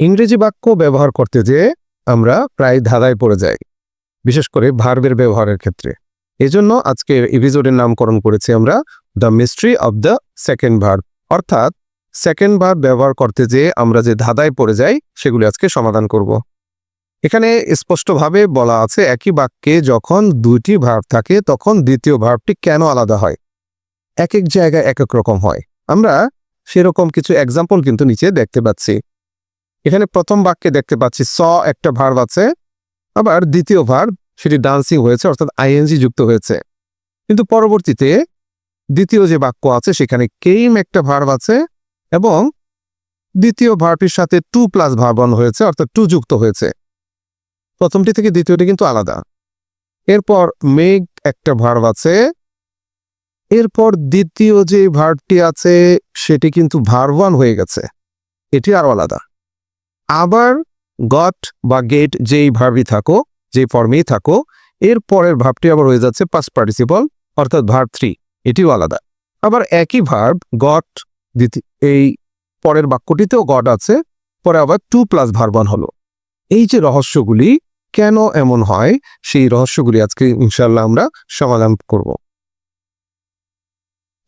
ইংরেজি বাক্য ব্যবহার করতে যেয়ে আমরা প্রায় ধাঁধায় পড়ে যাই, বিশেষ করে ভার্বের ব্যবহারের ক্ষেত্রে। এজন্য আজকের এপিসোডের নামকরণ করেছি আমরা the mystery of the second verb, অর্থাৎ সেকেন্ড ভার্ব ব্যবহার করতে যেয়ে আমরা যে ধাঁধায় পড়ে যাই সেগুলি আজকে সমাধান করব। এখানে স্পষ্টভাবে বলা আছে একই বাক্যে যখন দুইটি ভার্ব থাকে তখন দ্বিতীয় ভার্বটি কেন আলাদা হয়। এক এক জায়গায় এক এক রকম হয়। আমরা সেরকম কিছু এক্সাম্পল কিন্তু নিচে দেখতে পাচ্ছি। এখানে প্রথম বাক্যে দেখতে পাচ্ছি স একটা ভার্ব আছে, আবার দ্বিতীয় ভার্ব সেটি ডান্সিং হয়েছে, অর্থাৎ আইএনজি যুক্ত হয়েছে। কিন্তু পরবর্তীতে দ্বিতীয় যে বাক্য আছে সেখানে কেইম একটা ভার্ব আছে এবং দ্বিতীয় ভার্বটির সাথে টু প্লাস ভার্ব অন হয়েছে, অর্থাৎ টু যুক্ত হয়েছে। প্রথমটি থেকে দ্বিতীয়টি কিন্তু আলাদা। এরপর মেঘ একটা ভার্ব আছে, এরপর দ্বিতীয় যে ভার্বটি আছে সেটি কিন্তু ভার্ব ওয়ান হয়ে গেছে, এটি আরো আলাদা। আবার গট বা গেট যেই ভার্বই থাকো, যে ফর্মেই থাকো, এর পরের ভার্বটি আবার হয়ে যাচ্ছে পাস্ট পার্টিসিপল, অর্থাৎ ভার্ব থ্রি, এটিও আলাদা। আবার একই ভার্ব গট, এই পরের বাক্যটিতেও গট আছে, পরে আবার টু প্লাস ভার্ব ওয়ান হলো। এই যে রহস্যগুলি কেন এমন হয়, সেই রহস্যগুলি আজকে ইনশাল্লাহ আমরা সমাধান করব।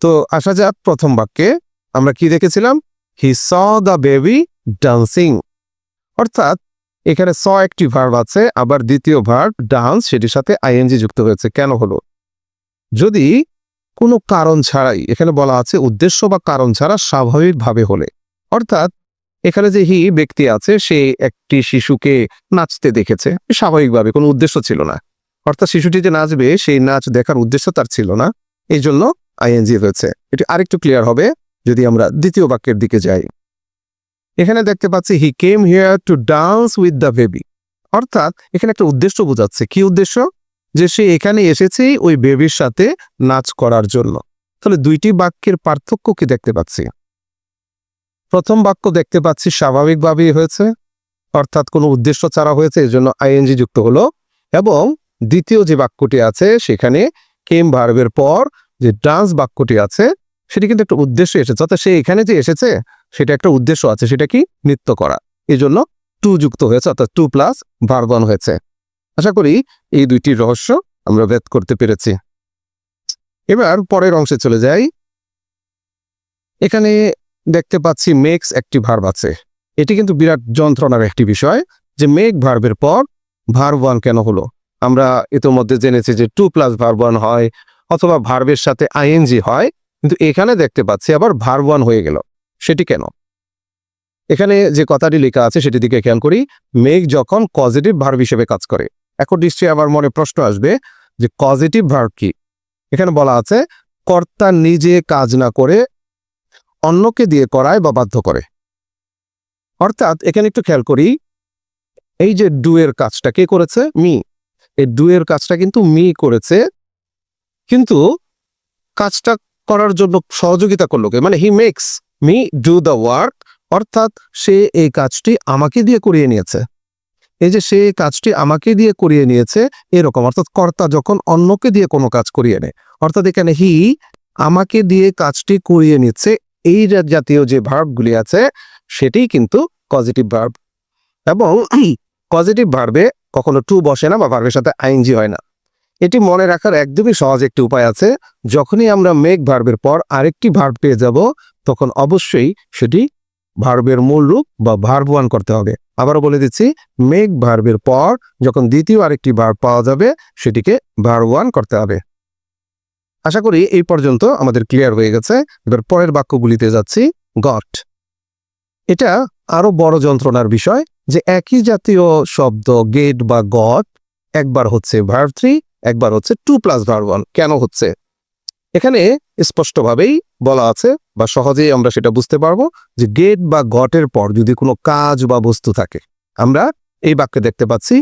তো আসা যাক প্রথম বাক্যে। আমরা কি দেখেছিলাম? হি স দ্য বেবি ডান্সিং, অর্থাৎ এখানে স একটি ভার্ব আছে, আবার দ্বিতীয় ভার্ব ডান্স সেটির সাথে আইএনজি যুক্ত হয়েছে। কেন হলো? যদি কোনো কারণ ছাড়াই, এখানে বলা আছে উদ্দেশ্য বা কারণ ছাড়া স্বাভাবিকভাবে হলে, অর্থাৎ এখানে যে হি ব্যক্তি আছে সে একটি শিশুকে নাচতে দেখেছে স্বাভাবিকভাবে, কোনো উদ্দেশ্য ছিল না, অর্থাৎ শিশুটি যে নাচবে সেই নাচ দেখার উদ্দেশ্য তার ছিল না, এই জন্য আইএনজি হয়েছে। এটি আরেকটু ক্লিয়ার হবে যদি আমরা দ্বিতীয় বাক্যের দিকে যাই। এখানে দেখতে পাচ্ছি he came here to dance with the baby, অর্থাৎ এখানে একটা উদ্দেশ্য বোঝাচ্ছে। কি উদ্দেশ্য? যে সে এখানে এসেছেই ওই বেবির সাথে নাচ করার জন্য। তাহলে দুইটি বাক্যের পার্থক্য কি দেখতে পাচ্ছি? প্রথম বাক্য দেখতে পাচ্ছি স্বাভাবিকভাবেই হয়েছে, অর্থাৎ কোনো উদ্দেশ্য ছাড়া হয়েছে, এজন্য আইএনজি যুক্ত হলো। এবং দ্বিতীয় যে বাক্যটি আছে সেখানে কেম ভার্বের পর যে ডান্স বাক্যটি আছে সেটি কিন্তু একটা উদ্দেশ্য এসেছে, অর্থাৎ সে এখানে যে এসেছে সেটা একটা উদ্দেশ্য আছে, সেটা কি? নৃত্য করা, এই জন্য টু যুক্ত হয়েছে, অর্থাৎ টু প্লাস ভার্ব ওয়ান হয়েছে। আশা করি এই দুইটি রহস্য আমরা ভেদ করতে পেরেছি। এবার পরের অংশে চলে যাই। এখানে দেখতে পাচ্ছি মেক্স একটি ভার্ব আছে। এটি কিন্তু বিরাট যন্ত্রণার একটি বিষয় যে মেক ভার্বের পর ভার্ব ওয়ান কেন হলো। আমরা ইতোমধ্যে জেনেছি যে টু প্লাস ভার্ব ওয়ান হয় অথবা ভার্বের সাথে আইএনজি হয়, কিন্তু এখানে দেখতে পাচ্ছি আবার ভার্ব ওয়ান হয়ে গেল। সেটি কেন? এখানে যে কথাটি লেখা আছে সেটি দিকে খেয়াল করি। মেক যখন পজিটিভ ভার্ব হিসেবে কাজ করে, এখন নিশ্চয়ই আমার মনে প্রশ্ন আসবে যে পজিটিভ ভার্ব কি? এখানে বলা আছে কর্তা নিজে কাজ না করে অন্যকে দিয়ে করায় বা বাধ্য করে, অর্থাৎ এখানে একটু খেয়াল করি, এই যে ডু এর কাজটা কে করেছে? মি। এই ডু এর কাজটা কিন্তু মি করেছে, কিন্তু কাজটা করার জন্য সহযোগিতা করলো কে? মানে he makes me do the work, অর্থাৎ সে এই কাজটি আমাকে দিয়ে করিয়ে নিয়েছে। এই যে সে কাজটি আমাকে দিয়ে করিয়ে নিয়েছে এরকম, অর্থাৎ কর্তা যখন অন্যকে দিয়ে কোনো কাজ করিয়ে নেয়, অর্থাৎ এখানে হি আমাকে দিয়ে কাজটি করিয়ে নিচ্ছে, এই জাতীয় যে ভার্বগুলি আছে সেটি কিন্তু পজিটিভ ভার্ব। এবং পজিটিভ ভার্বে কখনো টু বসে না বা ভার্বের সাথে আইএনজি হয় না। এটি মনে রাখার একদমই সহজ একটি উপায় আছে। যখনই আমরা মেক ভার্বের পর আরেকটি ভার্ব পেয়ে যাব তখন অবশ্যই সেটি ভার্বের মূল রূপ বা ভার্ব ওয়ান করতে হবে। আবারও বলে দিচ্ছি, মেক ভার্বের পর যখন দ্বিতীয় আরেকটি ভার্ব পাওয়া যাবে সেটিকে ভার্ব ওয়ান করতে হবে। আশা করি এই পর্যন্ত আমাদের ক্লিয়ার হয়ে গেছে। এবার পরের বাক্যগুলিতে যাচ্ছি। গট, এটা আরো বড় যন্ত্রণার বিষয় যে একই জাতীয় শব্দ গেট বা গট একবার হচ্ছে ভার্ব থ্রি, একবার হচ্ছে টু প্লাস ভার্ব ওয়ান। কেন হচ্ছে? এখানে স্পষ্টভাবেই বলা আছে বা সহজেই আমরা সেটা বুঝতে পারবো যে গেট বা গটের পর যদি কোনো কাজ বা বস্তু থাকে, আমরা এই বাক্যে দেখতে পাচ্ছি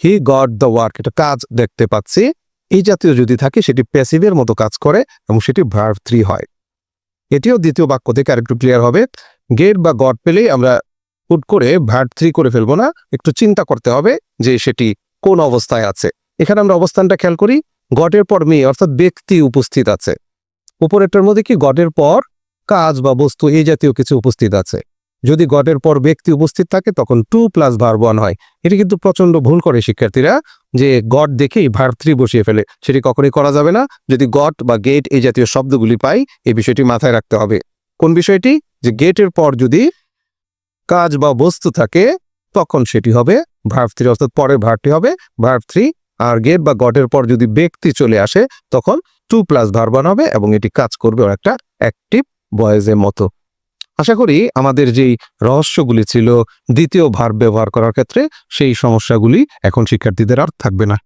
হি গট দ্য ওয়ার্ক, এটা কাজ দেখতে পাচ্ছি। এই জাতীয় যদি থাকে সেটি প্যাসিভের মতো কাজ করে এবং সেটি ভার্ব থ্রি হয়। এটিও দ্বিতীয় বাক্য থেকে আরেকটু ক্লিয়ার হবে। গেট বা গট পেলেই আমরা হুট করে ভার্ব থ্রি করে ফেলবো না, একটু চিন্তা করতে হবে যে সেটি কোন অবস্থায় আছে। এখানে আমরা অবস্থানটা খেয়াল করি, গটের পর মি অর্থাৎ ব্যক্তি উপস্থিত আছে। উপরেরটার মধ্যে কি গটের পর কাজ বা বস্তু এই জাতীয় কিছু উপস্থিত আছে। যদি গটের পর ব্যক্তি উপস্থিত থাকে তখন টু প্লাস ভার্ব ওয়ান হয়। এটি কিন্তু প্রচন্ড ভুল করে শিক্ষার্থীরা, যে গট দেখেই ভার্ব থ্রি বসিয়ে ফেলে। সেটি কখনোই করা যাবে না। যদি গট বা গেট এই জাতীয় শব্দগুলি পাই, এই বিষয়টি মাথায় রাখতে হবে। কোন বিষয়টি? যে গেটের পর যদি কাজ বা বস্তু থাকে তখন সেটি হবে ভার্ব থ্রি, অর্থাৎ পরের ভার্বটি হবে ভার্ব থ্রি। আর গেট বা গটের পর যদি ব্যক্তি চলে আসে তখন টু প্লাস ভার্ব ওয়ান হবে এবং এটি কাজ করবে একটা অ্যাক্টিভ ভয়েসের মতো। আশা করি আমাদের যেই রহস্যগুলি ছিল দ্বিতীয় ভার্ব ব্যবহার করার ক্ষেত্রে, সেই সমস্যাগুলি এখন শিক্ষার্থীদের আর থাকবে না।